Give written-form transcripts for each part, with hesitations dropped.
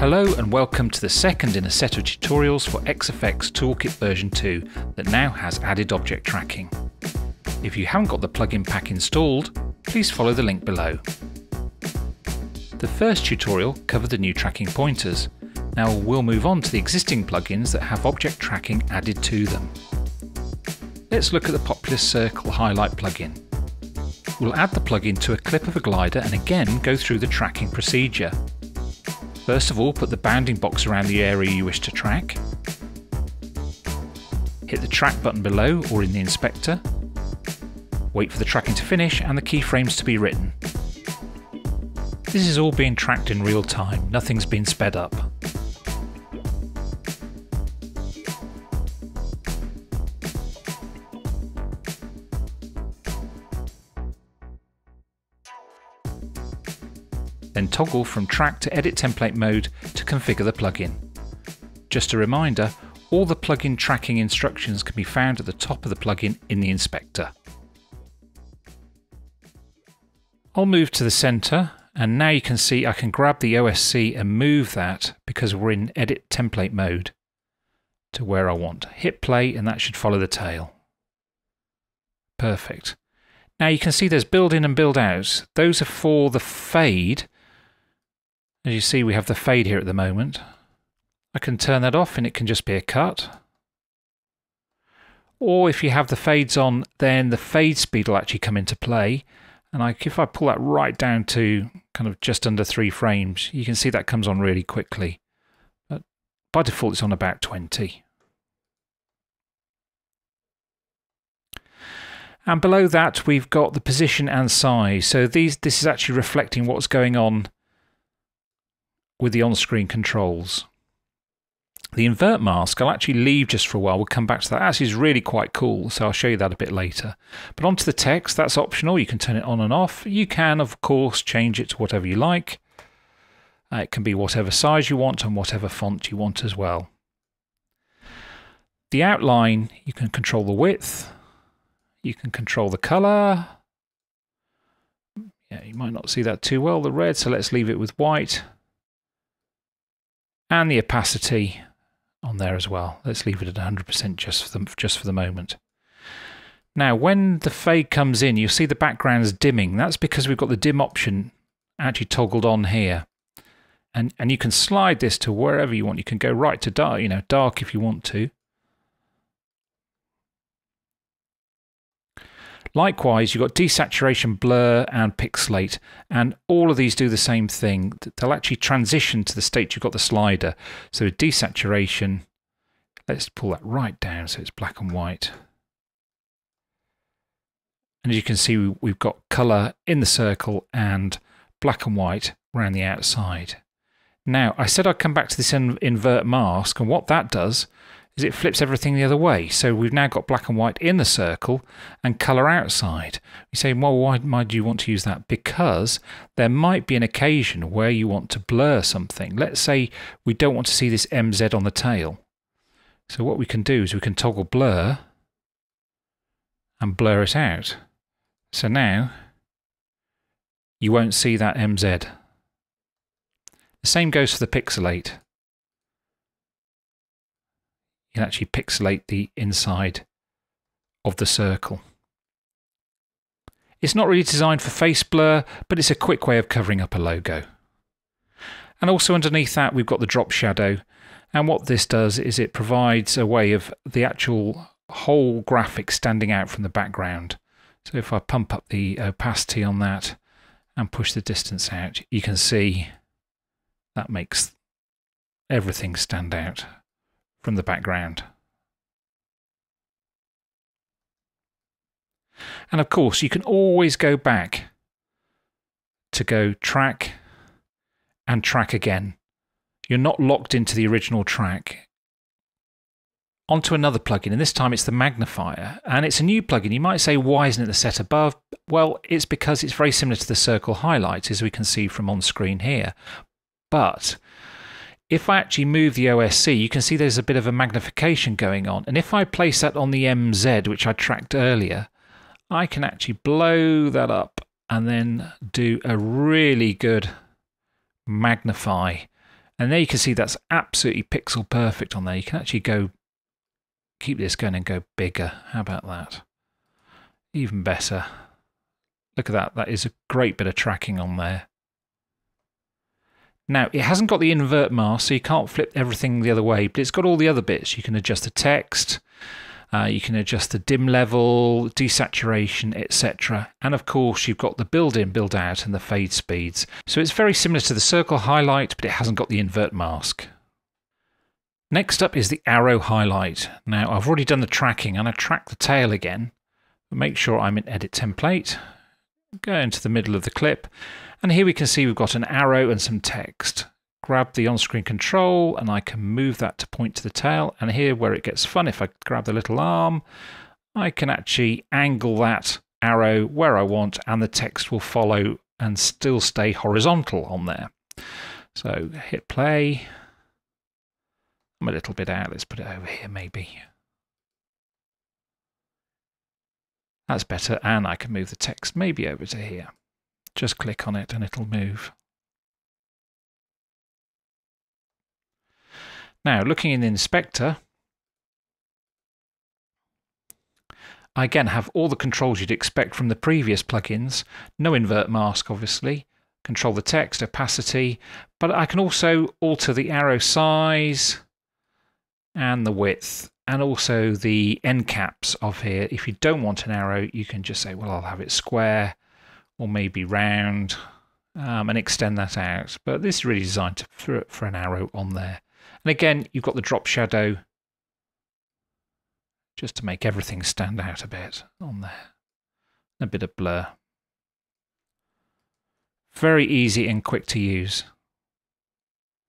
Hello and welcome to the second in a set of tutorials for XEffects Toolkit version 2 that now has added object tracking. If you haven't got the plugin pack installed, please follow the link below. The first tutorial covered the new tracking pointers. Now we'll move on to the existing plugins that have object tracking added to them. Let's look at the popular circle highlight plugin. We'll add the plugin to a clip of a glider and again go through the tracking procedure. First of all, put the bounding box around the area you wish to track. Hit the track button below or in the inspector. Wait for the tracking to finish and the keyframes to be written. This is all being tracked in real time, nothing's been sped up. Then toggle from track to edit template mode to configure the plugin. Just a reminder, all the plugin tracking instructions can be found at the top of the plugin in the inspector. I'll move to the center and now you can see I can grab the OSC and move that because we're in edit template mode to where I want. Hit play and that should follow the tail. Perfect. Now you can see there's build in and build out. Those are for the fade. As you see, we have the fade here at the moment. I can turn that off and it can just be a cut. Or if you have the fades on, then the fade speed will actually come into play. And if I pull that right down to kind of just under 3 frames, you can see that comes on really quickly. But by default, it's on about 20. And below that, we've got the position and size. So this is actually reflecting what's going on with the on-screen controls. The invert mask I'll actually leave just for a while. We'll come back to that. Actually, is really quite cool, so I'll show you that a bit later. But onto the text, that's optional. You can turn it on and off. You can, of course, change it to whatever you like. It can be whatever size you want and whatever font you want as well. The outline, you can control the width. You can control the color. Yeah, you might not see that too well, the red, so let's leave it with white. And the opacity on there as well. Let's leave it at 100% just for the moment. Now, when the fade comes in, you'll see the background's dimming. That's because we've got the dim option actually toggled on here. And you can slide this to wherever you want. You can go right to dark, dark if you want to. Likewise, you've got desaturation, blur, and pixelate, and all of these do the same thing. They'll actually transition to the state you've got the slider. So desaturation, let's pull that right down so it's black and white. And as you can see, we've got color in the circle and black and white around the outside. Now, I said I'd come back to this invert mask, and what that does is it flips everything the other way. So we've now got black and white in the circle and colour outside. You say, well, why do you want to use that? Because there might be an occasion where you want to blur something. Let's say we don't want to see this MZ on the tail. So what we can do is we can toggle blur and blur it out. So now you won't see that MZ. The same goes for the pixelate. You can actually pixelate the inside of the circle. It's not really designed for face blur, but it's a quick way of covering up a logo. And also underneath that, we've got the drop shadow. And what this does is it provides a way of the actual whole graphic standing out from the background. So if I pump up the opacity on that and push the distance out, you can see that makes everything stand out from the background. And of course, you can always go back to go track and track again. You're not locked into the original track. Onto another plugin, and this time it's the Magnifier, and it's a new plugin. You might say, why isn't it the set above? Well, it's because it's very similar to the circle highlights, as we can see from on screen here. But if I actually move the OSC, you can see there's a bit of a magnification going on. And if I place that on the MZ, which I tracked earlier, I can actually blow that up and then do a really good magnify And there you can see that's absolutely pixel perfect on there. You can actually go, keep this going and go bigger. How about that? Even better. Look at that. That is a great bit of tracking on there. Now, it hasn't got the invert mask, so you can't flip everything the other way, but it's got all the other bits. You can adjust the text, you can adjust the dim level, desaturation, etc. And of course, you've got the build-in, build-out, and the fade speeds. So it's very similar to the circle highlight, but it hasn't got the invert mask. Next up is the arrow highlight. Now, I've already done the tracking, and I track the tail again. Make sure I'm in Edit Template. Go into the middle of the clip, and here we can see we've got an arrow and some text. Grab the on-screen control and I can move that to point to the tail, and here where it gets fun, if I grab the little arm, I can actually angle that arrow where I want and the text will follow and still stay horizontal on there. So hit play. I'm a little bit out, let's put it over here maybe. That's better, and I can move the text maybe over to here. Just click on it and it'll move. Now, looking in the inspector, I again have all the controls you'd expect from the previous plugins. No invert mask, obviously. Control the text, opacity, but I can also alter the arrow size and the width, and also the end caps of here. If you don't want an arrow, you can just say, well, I'll have it square or maybe round, and extend that out. But this is really designed for an arrow on there. And again, you've got the drop shadow just to make everything stand out a bit on there. A bit of blur. Very easy and quick to use.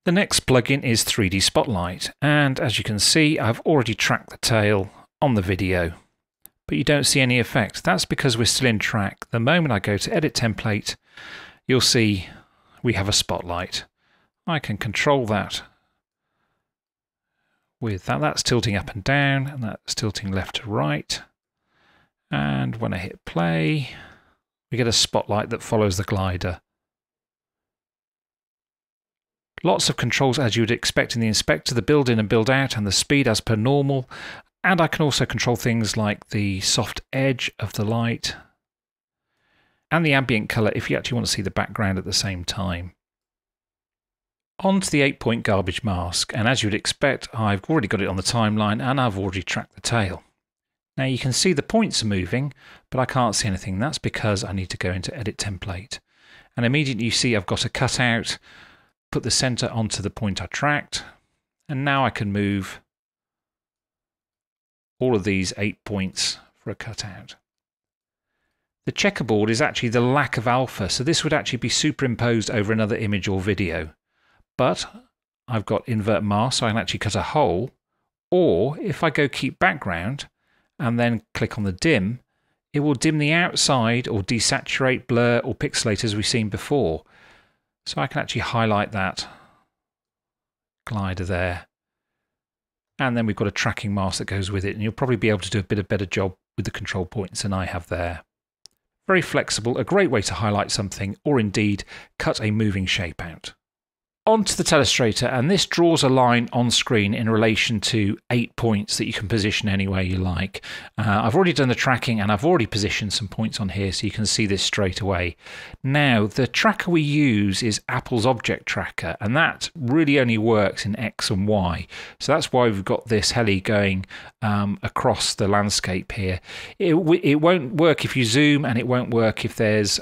The next plugin is 3D Spotlight, and as you can see, I've already tracked the tail on the video, but you don't see any effect. That's because we're still in track. The moment I go to Edit Template, you'll see we have a spotlight. I can control that with that. That's tilting up and down, and that's tilting left to right. And when I hit play, we get a spotlight that follows the glider. Lots of controls as you would expect in the inspector, the build in and build out, and the speed as per normal. And I can also control things like the soft edge of the light and the ambient color if you actually want to see the background at the same time. On to the 8-point garbage mask, and as you would expect, I've already got it on the timeline and I've already tracked the tail. Now you can see the points are moving, but I can't see anything. That's because I need to go into Edit Template. And immediately you see I've got a cutout, put the center onto the point I tracked, and now I can move all of these 8 points for a cutout. The checkerboard is actually the lack of alpha, so this would actually be superimposed over another image or video. But I've got invert mask, so I can actually cut a hole, or if I go keep background and then click on the dim, it will dim the outside or desaturate, blur or pixelate as we've seen before. So I can actually highlight that glider there. And then we've got a tracking mask that goes with it, and you'll probably be able to do a bit of better job with the control points than I have there. Very flexible, a great way to highlight something or indeed cut a moving shape out. On to the Telestrator, and this draws a line on screen in relation to 8 points that you can position anywhere you like. I've already done the tracking and I've already positioned some points on here so you can see this straight away. Now, the tracker we use is Apple's Object Tracker, and that really only works in X and Y. So that's why we've got this heli going across the landscape here. It won't work if you zoom, and it won't work if there's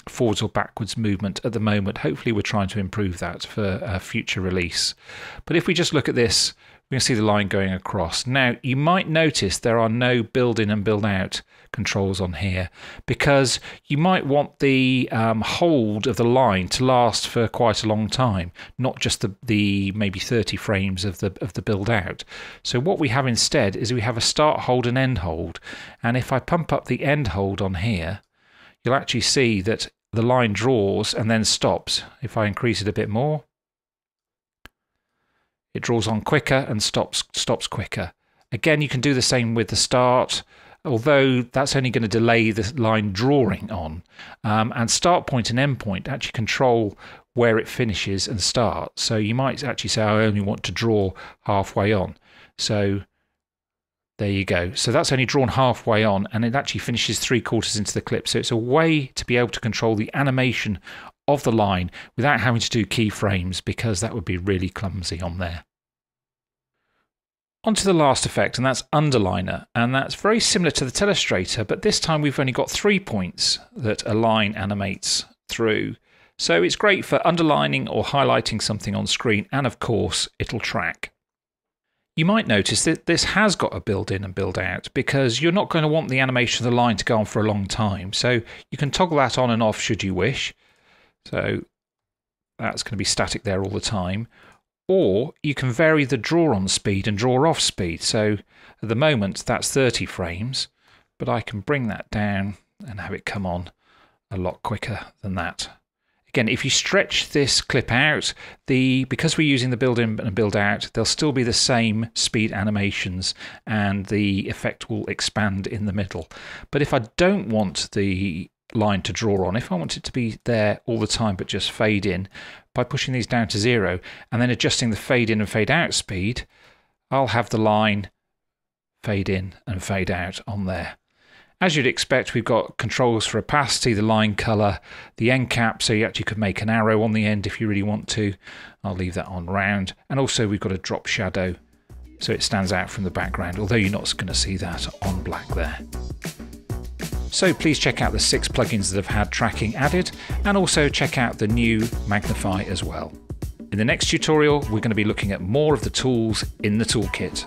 forwards or backwards movement at the moment. Hopefully we're trying to improve that for a future release. But if we just look at this, we can see the line going across. Now, you might notice there are no build in and build out controls on here, because you might want the hold of the line to last for quite a long time, not just the maybe 30 frames of the build out. So what we have instead is we have a start hold and end hold, and if I pump up the end hold on here, you'll actually see that the line draws and then stops. If I increase it a bit more, it draws on quicker and stops quicker. Again, you can do the same with the start although that's only going to delay the line drawing on. And start point and end point actually control where it finishes and starts. So you might actually say, I only want to draw halfway on. So there you go. So that's only drawn halfway on, and it actually finishes 3/4 into the clip. So it's a way to be able to control the animation of the line without having to do keyframes, because that would be really clumsy on there. On to the last effect, and that's Underliner, and that's very similar to the Telestrator, but this time we've only got 3 points that a line animates through. So it's great for underlining or highlighting something on screen, and of course it'll track. You might notice that this has got a build in and build out, because you're not going to want the animation of the line to go on for a long time. So you can toggle that on and off should you wish. So that's going to be static there all the time. Or you can vary the draw on speed and draw off speed. So at the moment that's 30 frames, but I can bring that down and have it come on a lot quicker than that. Again, if you stretch this clip out, because we're using the build in and build out, there'll still be the same speed animations and the effect will expand in the middle. But if I don't want the line to draw on, if I want it to be there all the time but just fade in, by pushing these down to 0 and then adjusting the fade in and fade out speed, I'll have the line fade in and fade out on there. As you'd expect, we've got controls for opacity, the line color, the end cap, so you actually could make an arrow on the end if you really want to. I'll leave that on round. And also we've got a drop shadow, so it stands out from the background, although you're not going to see that on black there. So please check out the 6 plugins that have had tracking added, and also check out the new Magnify as well. In the next tutorial, we're going to be looking at more of the tools in the toolkit.